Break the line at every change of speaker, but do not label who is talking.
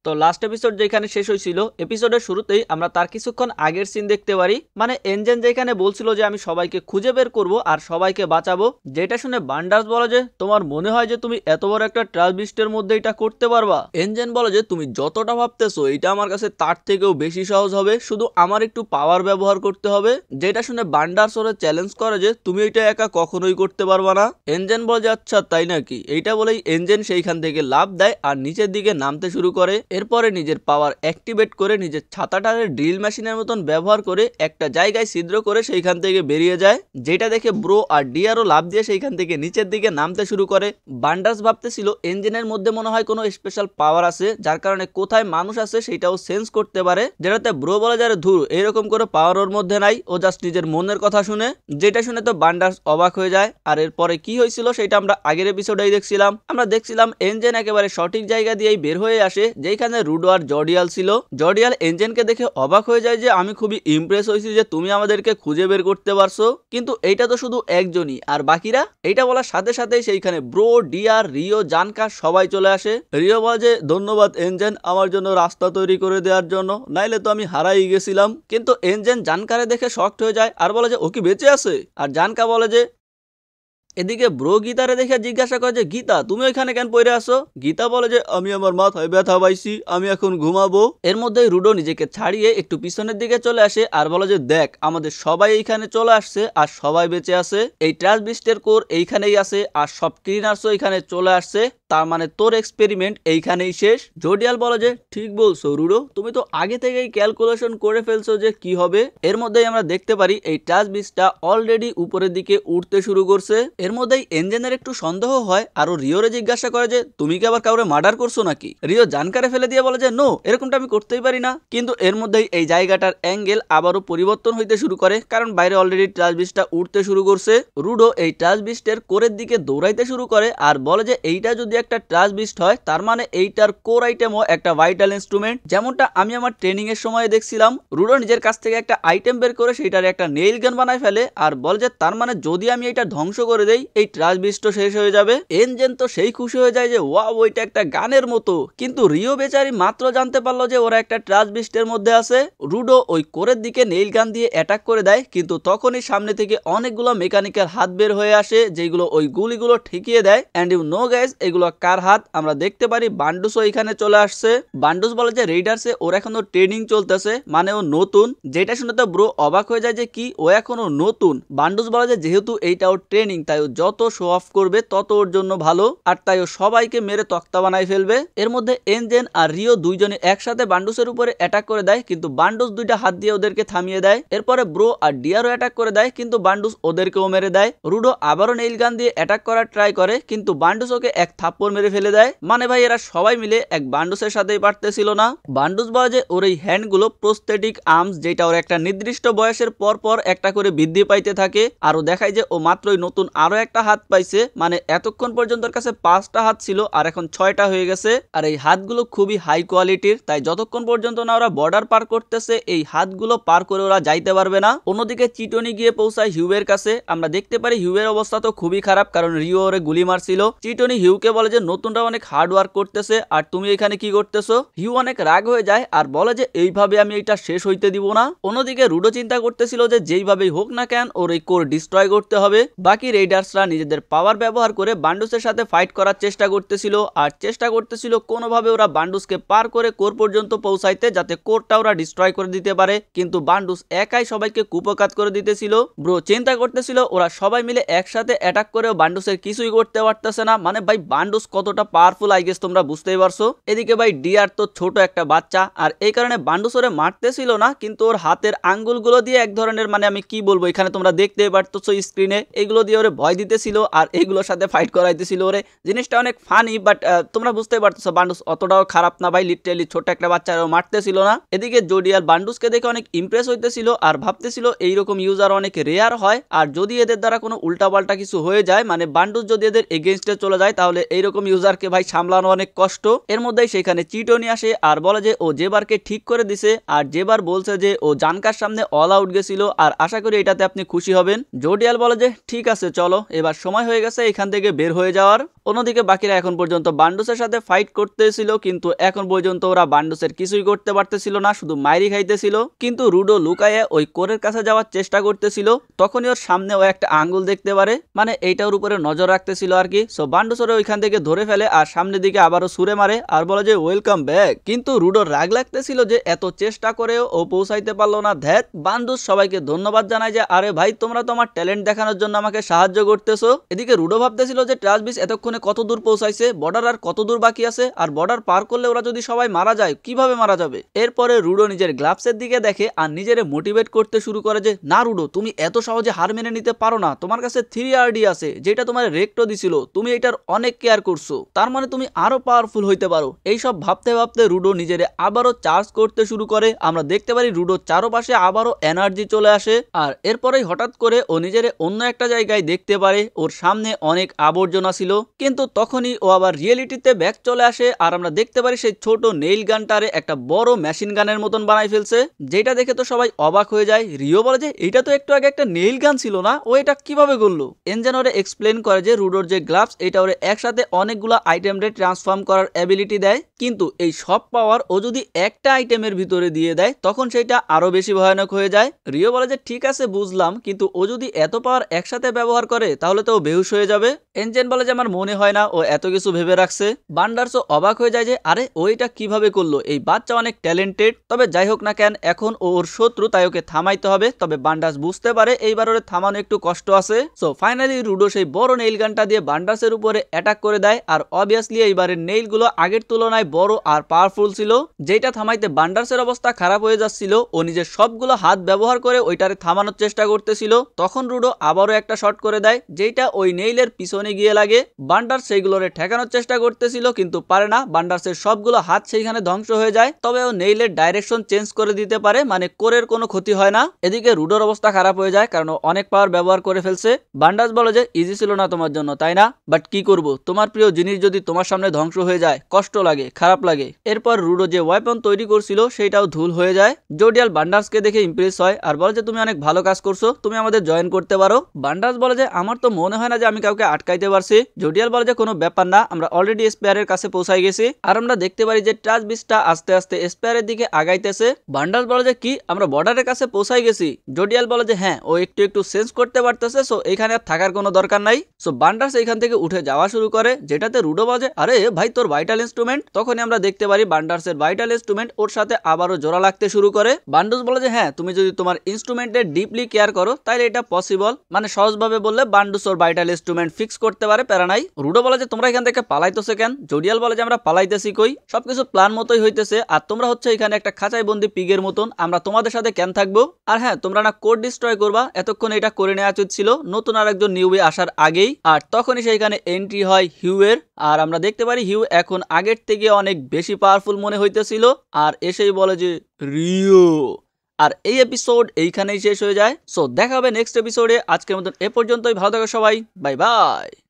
তো last episode যেখানে শেষ হয়েছিল, এপিসোডের শুরুতেই আমরা তার কিছুক্ষণ আগের সিন দেখতে পারি। মানে এনজেন যেখানে বলছিল যে আমি সবাইকে খুঁজে বের করব আর সবাইকে বাঁচাবো, যেটা শুনে বান্ডার্স বলে যে তোমার মনে হয় যে তুমি এত বড় একটা ট্রাশ বিস্টের মধ্যে এটা করতে পারবা? এনজেন বলে যে তুমি যতটা ভাবতেছো এটা আমার কাছে তার থেকেও বেশি সহজ হবে, শুধু আমার একটু পাওয়ার ব্যবহার করতে হবে। যেটা শুনে বান্ডার্স ওরে চ্যালেঞ্জ করে যে তুমি এটা একা কখনোই করতে পারবা না। এনজেন বলে যে আচ্ছা তাই নাকি। এইটা বলেই এনজেন সেইখান থেকে লাফ দেয় আর নিচের দিকে নামতে শুরু করে। এরপরে নিজের পাওয়ার অ্যাক্টিভেট করে নিজের ছাতাটারে ড্রিল মেশিনের মতন ব্যবহার করে একটা জায়গায় ছিদ্র করে সেইখান থেকে বেরিয়ে যায়। যেটা দেখে ব্রো আর ডিআরও লাফ দিয়ে সেইখান থেকে নিচের দিকে নামতে শুরু করে। বান্ডার্স ভাবতেছিল এঞ্জিনের মধ্যে মনে হয় কোনো স্পেশাল পাওয়ার আছে, যার কারণে কোথায় মানুষ আছে সেটাও সেন্স করতে পারে। যেটাতে ব্রো বলে যারে ধুর এরকম করে পাওয়ার ওর মধ্যে নাই, ও জাস্ট নিজের মনের কথা শুনে। যেটা শুনে তো বান্ডার্স অবাক হয়ে যায়। আর এরপরে কি হয়েছিল সেটা আমরা আগের এপিসোডেই দেখছিলাম। আমরা দেখছিলাম এঞ্জিন একেবারে সঠিক জায়গা দিয়েই বের হয়ে আসে, যেখানে রুডো আর জর্ডিয়াল ছিল। জর্ডিয়াল এঞ্জিনকে দেখে অবাক হয়ে যায় যে আমি খুবই ইমপ্রেস হয়েছি যে তুমি আমাদেরকে খুঁজে বের করতে পারছো, কিন্তু এইটা তো শুধু একজনই, আর বাকিরা? এইটা বলার সাথে সাথে সেইখানে ব্রো, ডিআর, রিও, জানকা সবাই চলে আসে। রিও বলে যে ধন্যবাদ এঞ্জিন আমার জন্য রাস্তা তৈরি করে দেওয়ার জন্য, নাইলে তো আমি হারাই গেছিলাম। কিন্তু এঞ্জিন জানকারে দেখে শকড হয়ে যায় আর বলে যে ও কি বেঁচে আছে? আর জানকা বলে যে এদিকে ব্রো গীতারে দেখে জিজ্ঞাসা করে যে গীতা তুমি ওইখানে কেন পড়ে আসো? গীতা বলে যে আমি আমার মাথায় ব্যথা পাইছি, আমি এখন ঘুমাবো। এর মধ্যেই রুডো নিজেকে ছাড়িয়ে একটু পিছনের দিকে চলে আসে আর বলে যে দেখ আমাদের সবাই এইখানে চলে আসছে আর সবাই বেঁচে আছে, এই ট্রাশ বিস্টের কোর এইখানেই আছে আর সব ক্লিনার্সও এইখানে চলে আসছে, তার মানে তোর এক্সপেরিমেন্ট এইখানেই শেষ। জোডিয়াল বলে যে ঠিক বলছো রুডো, তুমি তো আগে থেকেই ক্যালকুলেশন করে ফেলছো যে কি হবে। এর মধ্যেই আমরা দেখতে পারি এই ট্রাশ বিস্টটা অলরেডি উপরের দিকে উঠতে শুরু করছে। এর মধ্যেই এঞ্জেনের একটু সন্দেহ হয় আর ও রিওরে জিজ্ঞাসা করে যে তুমি কি আবার কাউরে মার্ডার করছো নাকি? রিও জানকারে ফেলে দিয়ে বলে যে নো, এরকমটা আমি করতেই পারি না। কিন্তু এর মধ্যেই এই জায়গাটার অ্যাঙ্গেল আবারও পরিবর্তন হইতে শুরু করে, কারণ বাইরে অলরেডি ট্রাশ বিস্টটা উঠতে শুরু করছে। রুডো এই ট্রাশ বিস্টের কোরের দিকে দৌড়াইতে শুরু করে আর বলে যে এইটা যদি একটা ট্রাশ বিস্ট হয় তার মানে এইটার কোর আইটেমও একটা ভাইটাল ইনস্ট্রুমেন্ট, যেমনটা আমি আমার ট্রেনিং এর সময় দেখছিলাম। রুডো নিজের কাছ থেকে একটা আইটেম বের করে সেইটার একটা নেইল গান বানায় ফেলে আর বলে যে তার মানে যদি আমি এটা ধ্বংস করে দেই এই ট্রাশ বিস্ট শেষ হয়ে যাবে। এনজেন তো সেই খুশি হয়ে যায় যে ওয়াও ওইটা একটা গানের মতো। কিন্তু রিও বেচারি মাত্র জানতে পারলো যে ওরা একটা ট্রাশ বিস্টের মধ্যে আছে, রুডো ওই কোরের দিকে নেইল গান দিয়ে অ্যাটাক করে দেয়। কিন্তু তখনই সামনে থেকে অনেকগুলো মেকানিক্যাল হাত বের হয়ে আসে যেগুলো ওই গুলিগুলো ঠেকিয়ে দেয়। এন্ড ইউ নো গাইস এগুলো কার হাত? আমরা দেখতে পারি বান্ডুসও এখানে চলে আসছে। বান্ডুস বলে যে রেইডার্সে ওর এখনো ট্রেনিং চলতেছে, মানে ও নতুন। যেটা শুনে তো ব্রো অবাক হয়ে যায় যে কি ও এখনো নতুন? বান্ডুস বলে যে যেহেতু এইটা ওর ট্রেনিং তাই ও যত শো অফ করবে তত ওর জন্য ভালো, আর তাই ও সবাইকে মেরে তক্তা বানাই ফেলবে। এর মধ্যে এনজেন আর রিও দুইজনে একসাথে বান্ডুসের উপরে অ্যাটাক করে দেয়, কিন্তু বান্ডুস দুইটা হাত দিয়ে ওদেরকে থামিয়ে দেয়। এরপরে ব্রো আর ডিআরও অ্যাটাক করে দেয়, কিন্তু বান্ডুস ওদেরকেও মেরে দেয়। রুডো আবারও নেইল গান দিয়ে অ্যাটাক করার ট্রাই করে, কিন্তু বান্ডুস ওকে এক থাপ্পড় মেরে ফেলে দেয়। মানে ভাই এরা সবাই মিলে এক বান্ডুসের সাথেই পারতেছিল না। বান্ডুস বলে যে ওর এই হ্যান্ডগুলো প্রোস্থেটিক আর্মস, যেটা ওর একটা নির্দিষ্ট বয়সের পর পর একটা করে বৃদ্ধি পাইতে থাকে। আরও দেখায় যে ও মাত্রই নতুন আরো একটা হাত পাইছে, মানে এতক্ষণ পর্যন্ত ওর কাছে 5টা হাত ছিল আর এখন 6টা হয়ে গেছে। আর এই হাতগুলো খুবই হাই কোয়ালিটির, তাই যতক্ষণ পর্যন্ত না ওরা বর্ডার পার করতেছে এই হাতগুলো পার করে ওরা যাইতে পারবে না। অন্যদিকে চিটনি গিয়ে পৌঁছায় হিউয়ের কাছে। আমরা দেখতে পারি হিউয়ের অবস্থা তো খুবই খারাপ, কারণ রিও ওরে গুলি মারছিল। চিটনি হিউকে বলে যে নতুনরা অনেক হার্ড ওয়ার্ক করতেছে আর তুমি এখানে কি করতেছো? হিউ অনেক রাগ হয়ে যায় আর বলে যে এইভাবে আমি এটা শেষ হইতে দিব না। অন্যদিকে রুডো চিন্তা করতেছিল যে যেইভাবেই হোক না কেন ওর এই কোর ডিস্ট্রয় করতে হবে। বাকি রেইডার্সরা নিজেদের পাওয়ার ব্যবহার করে বান্ডুসের সাথে ফাইট করার চেষ্টা করতেছিল আর চেষ্টা করতেছিল কোনোভাবে ওরা বান্ডুসকে পার করে কোর পর্যন্ত পৌঁছাইতে, যাতে কোরটা ওরা ডিস্ট্রয় করে দিতে পারে। কিন্তু বান্ডুস একাই সবাইকে কুপকাত করে দিতেছিল। ব্রো চিন্তা করতেছিল ওরা সবাই মিলে একসাথে অ্যাটাক করেও বান্ডুসের কিছুই করতে পারতেছে না। মানে ভাই বান্ডুস কতটা পাওয়ারফুল আই গেস তোমরা বুঝতেই পারছো। এদিকে ভাই ডিআর তো ছোট একটা বাচ্চা, আর এই কারণে বান্ডুস ওরে মারতেছিল না, কিন্তু ওর হাতের আঙ্গুলগুলো দিয়ে এক ধরনের, মানে আমি কি বলবো, এখানে তোমরা দেখতেই পারতেছো স্ক্রিনে, এগুলো দিয়ে ওরে ভয় দিতেছিল আর এইগুলোর সাথে ফাইট করাইতেছিল ওরে। জিনিসটা অনেক ফানি, বাট তোমরা বুঝতে পারতেছো বান্ডুস অতটাও খারাপ না ভাই, লিটারালি ছোট একটা বাচ্চারও মারতেছিল না। এদিকে জোডিয়াল বান্ডুসকে দেখে অনেক ইমপ্রেস হইতেছিল আর ভাবতেছিল এইরকম ইউজার অনেক রেয়ার হয়, আর যদি এদের দ্বারা কোনো উল্টাপাল্টা কিছু হয়ে যায়, মানে বান্ডুস যদি এদের এগেইনস্টে চলে যায়, তাহলে এইরকম এইরকম ইউজারকে ভাই সামলানো অনেক কষ্ট। এর মধ্যেই সেখানে চিটনি আসে আর বলে যে ও জেবারকে ঠিক করে দিছে, আর জেবার বলছে যে ও জানকার সামনে অল আউট গেছিল আর আশা করি এটাতে আপনি খুশি হবেন। জোডিয়াল বলে যে ঠিক আছে চলো, এবার সময় হয়ে গেছে এখান থেকে বের হয়ে যাওয়ার। অন্যদিকে বাকিরা এখন পর্যন্ত বান্ডুসের সাথে ফাইট করতেছিল, কিন্তু এখন পর্যন্ত ওরা বান্ডুসের কিছুই করতে পারতেছিল না, শুধু মাইরি খাইতেছিল। কিন্তু রুডো লুকায়ে ওই কোরের কাছে যাওয়ার চেষ্টা করতেছিল, তখনই ওর সামনে ও একটা আঙ্গুল দেখতে পারে, মানে এইটার উপরে নজর রাখতেছিল আর কি। সো বান্ডুস ওরে ওইখান থেকে ধরে ফেলে আর সামনের দিকে আবারও ছুড়ে মারে আর বলে যে ওয়েলকাম ব্যাক। কিন্তু রুডোর রাগ লাগতেছিল যে এত চেষ্টা করেও ও পৌঁছাইতে পারলো না। ধ্যাত, বান্ডুস সবাইকে ধন্যবাদ জানায় যে আরে ভাই তোমরা তো আমার ট্যালেন্ট দেখানোর জন্য আমাকে সাহায্য করতেছো। এদিকে রুডো ভাবতেছিল যে ট্রাশবিস এতক্ষণে কত দূর পৌঁছাইছে, বর্ডার আর কত দূর বাকি আছে, আর বর্ডার পার করলে ওরা যদি সবাই মারা যায় কিভাবে মারা যাবে। এরপরে রুডো নিজের গ্লাভসের দিকে দেখে আর নিজেরে মোটিভেট করতে শুরু করে যে না রুডো, তুমি এত সহজে হার মেনে নিতে পারো না, তোমার কাছে 3RD আছে যেটা তোমার রেক্টো দিছিল, তুমি এটার অনেক কেয়ার করছো, তার মানে তুমি আরো পাওয়ারফুল হইতে পারো। এইসব ভাবতে ভাবতে রুডো নিজেরে আবারও চার্জ করতে শুরু করে। আমরা দেখতে পারি রুডোর চারপাশে আবারও এনার্জি চলে আসে, আর এরপরেই হঠাৎ করে ও নিজেরে অন্য একটা জায়গায় দেখতে পারে, ওর সামনে অনেক আবর্জনা ছিল। কিন্তু তখনই ও আবার রিয়েলিটিতে ব্যাক চলে আসে আর আমরা দেখতে পারি সেই ছোট নেইল গানটারে একটা বড় মেশিন গানের মতন বানাই ফেলছে, যেটা দেখে তো সবাই অবাক হয়ে যায়। রিও বলে যে এটা তো একটু আগে একটা নেইল গান ছিল না, ও এটা কিভাবে করলো। এনজেন ওরে এক্সপ্লেন করে যে রুডোর যে গ্লাভস এটা ওরে একসাথে অনেকগুলো আইটেমরে ট্রান্সফর্ম করার এবিলিটি দেয়, কিন্তু এই সব পাওয়ার ও যদি একটা আইটেমের ভিতরে দিয়ে দেয় তখন সেটা আরো বেশি ভয়ানক হয়ে যায়। রিও বলে যে ঠিক আছে বুঝলাম, কিন্তু ও যদি এত পাওয়ার একসাথে ব্যবহার করে তাহলে তো ও বেহুশ হয়ে যাবে। এনজেন বলে যে আমার মনে হয় না ও এত কিছু ভেবে রাখছে। বান্ডার্সও অবাক হয়ে যায় যে আরে ও এটা কিভাবে করলো, এই বাচ্চা অনেক ট্যালেন্টেড। তবে যাই হোক না কেন, এখন ওর শত্রু, তাই ওকে থামাইতে হবে। তবে বান্ডার্স বুঝতে পারে এইবার ওরে থামানো একটু কষ্ট আছে। সো ফাইনালি রুডো সেই বড় নেইল গানটা দিয়ে বান্ডার্সের উপরে অ্যাটাক করে দেয়, আর অবভিয়াসলি এইবারের নেইল গুলো আগের তুলনায় বড় আর পাওয়ারফুল ছিল, যেটা থামাইতে বান্ডার্সের অবস্থা খারাপ হয়ে যাচ্ছিল। ও নিজের সবগুলো হাত ব্যবহার করে ওইটারে থামানোর চেষ্টা করতেছিল, তখন রুডো আবারও একটা শট করে দেয় যেটা ওই নেইলের পিছনে গিয়ে লাগে। বান্ডার্স সেইগুলোরে ঠেকানোর চেষ্টা করতেছিল কিন্তু পারে না, বান্ডার্সের সবগুলো হাত সেইখানে ধ্বংস হয়ে যায়। তবে ও নেইলের ডাইরেকশন চেঞ্জ করে দিতে পারে, মানে কোরের কোনো ক্ষতি হয় না। এদিকে রুডোর অবস্থা খারাপ হয়ে যায় কারণ ও অনেক পাওয়ার ব্যবহার করে ফেলছে। বান্ডার্স বলে যে ইজি ছিল না তোমার জন্য তাই না, বাট কি করব, তোমার প্রিয় জিনিস যদি তোমার সামনে ধ্বংস হয়ে যায় কষ্ট লাগে, খারাপ লাগে। এরপর রুডো যে ওয়েপন তৈরি করছিল সেটাও ধুল হয়ে যায়। জোডিয়াল বান্ডার্সকে দেখে ইমপ্রেস হয় আর বলে যে তুমি অনেক ভালো কাজ করছো, তুমি আমাদের জয়েন করতে পারো। বান্ডার্স বলে যে আমার তো মনে হয় না যে আমি কাউকে আটকাইতে পারছি। জোডিয়াল বলে যে কোনো ব্যাপার না, আমরা অলরেডি স্পেয়ারের কাছে পৌঁছাই গেছি। আর আমরা দেখতে পারি যে ট্রাশবিসটা আস্তে আস্তে স্পেয়ারের দিকে আগাইতেছে। বান্ডার্স বলে যে কি আমরা বর্ডারের কাছে পৌঁছাই গেছি। জোডিয়াল বলে যে হ্যাঁ, ও একটু একটু সেন্স করতে পারতেছে, সো এখানে আর থাকার কোনো দরকার নাই। সো বান্ডার্স এখান থেকে উঠে যাওয়া শুরু করে, যেটাতে রুডো বাজে আরে ভাই তোর ভাইটাল ইনস্ট্রুমেন্ট। তখনই আমরা দেখতে পারি বান্ডার্সের ভাইটাল ইনস্ট্রুমেন্ট ওর সাথে আবারও জোড়া লাগতে শুরু করে। বান্ডার্স বলে যে হ্যাঁ, তুমি যদি তোমার ইনস্ট্রুমেন্টের ডিপলি কেয়ার করো তাহলে এটা পসিবল, মানে সহজভাবে বললে বান্ডার্স ওর ভাইটাল ইনস্ট্রুমেন্ট ফিক্স করতে পারে, প্যারা নাই। রুডো বলে যে তোমরা এখান থেকে পালাইতেছে কেন। জোডিয়াল বলে যে আমরা পালাইতেছি কই, সবকিছু প্ল্যান মতোই হইতেছে, আর তোমরা হচ্ছে এখানে একটা খাঁচাই বন্দি পিগের মতন, আমরা তোমাদের সাথে কেন থাকবো। আর হ্যাঁ, তোমরা না কোড ডিস্ট্রয় করবা, এতক্ষণ এটা করে নেওয়া উচিত ছিল নতুন আর একজন নিউবি আসার আগেই। আর তখনই সেইখানে এন্ট্রি হয় হিউয়ের, আর আমরা দেখতে পারি হিউ এখন আগের থেকে অনেক বেশি পাওয়ারফুল মনে হইতেছিল, আর এসেই বলে যে রিও। আর এই এপিসোড এইখানেই শেষ হয়ে যায়। সো দেখা হবে নেক্সট এপিসোডে। আজকের মতন এ পর্যন্তই, ভালো থাকো সবাই, বাই বাই।